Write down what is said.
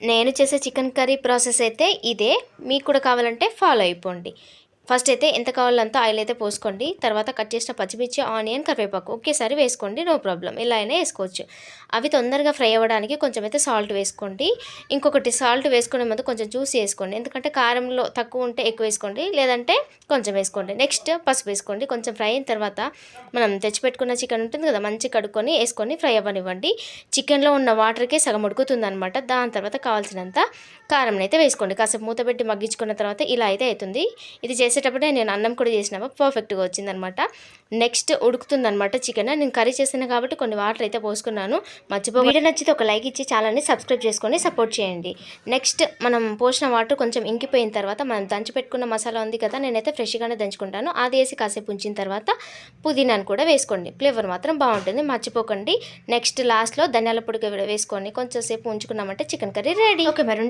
నేను చేసే chicken curry process అయితే ఇదే. మీకు కూడా కావాలంటే ఫాలో అయిపోండి. ఫస్ట్ అయితే ఎంత కావాలో అంత ఆయిల్ అయితే పోసుకోండి. తర్వాత కట్ చేసిన పచ్చిమిర్చి, ఆనియన్, కరివేపాకు ఒకేసారి వేసుకోండి. No problem. ఇలా అయినా వేసుకోవచ్చు. అవి తొందరగా ఫ్రై అవ్వడానికి కొంచెం అయితే సాల్ట్ వేసుకోండి. ఇంకొకటి సాల్ట్ వేసుకునే ముందు కొంచెం చూసి వేసుకోండి. ఎందుకంటే కారంలో తక్కువ ఉంటే ఎక్కువ వేసుకోండి, లేదంటే కొంచెం వేసుకోండి. నెక్స్ట్ పసుపు వేసుకోండి. కొంచెం ఫ్రై అయిన తర్వాత మనం తెచ్చిపెట్టుకున్న చికెన్ ఉంటుంది కదా, మంచిగా కడుక్కొని వేసుకొని ఫ్రై అవ్వనివ్వండి. చికెన్లో ఉన్న వాటర్కే సగం ఉడుకుతుందనమాట. దాని తర్వాత కావాల్సినంత కారం అయితే వేసుకోండి. కాసేపు మూత పెట్టి మగ్గించుకున్న తర్వాత ఇలా అయితే అవుతుంది. ఇది చేసేటప్పుడే నేను అన్నం కూడా చేసినాము, పర్ఫెక్ట్గా వచ్చిందనమాట. నెక్స్ట్ ఉడుకుతుందనమాట చికెన్. నేను కర్రీ చేసాను కాబట్టి కొన్ని వాటర్ అయితే పోసుకున్నాను. మర్చిపో. వీడియో నచ్చితే ఒక లైక్ ఇచ్చి ఛానల్ని సబ్స్క్రైబ్ చేసుకొని సపోర్ట్ చేయండి. నెక్స్ట్ మనం పోసిన వాటర్ కొంచెం ఇంకిపోయిన తర్వాత మనం దంచి పెట్టుకున్న మసాలా ఉంది కదా, నేనైతే ఫ్రెష్గానే దంచుకుంటాను. అది వేసి కాసేపు ఉంచిన తర్వాత పుదీనాను కూడా వేసుకోండి. ఫ్లేవర్ మాత్రం బాగుంటుంది, మర్చిపోకండి. నెక్స్ట్ లాస్ట్లో ధనియాల పొడి వేసుకొని కొంచెం సేపు ఉంచుకున్నామంటే చికెన్ కర్రీ రెడీ. ఓకే మరి.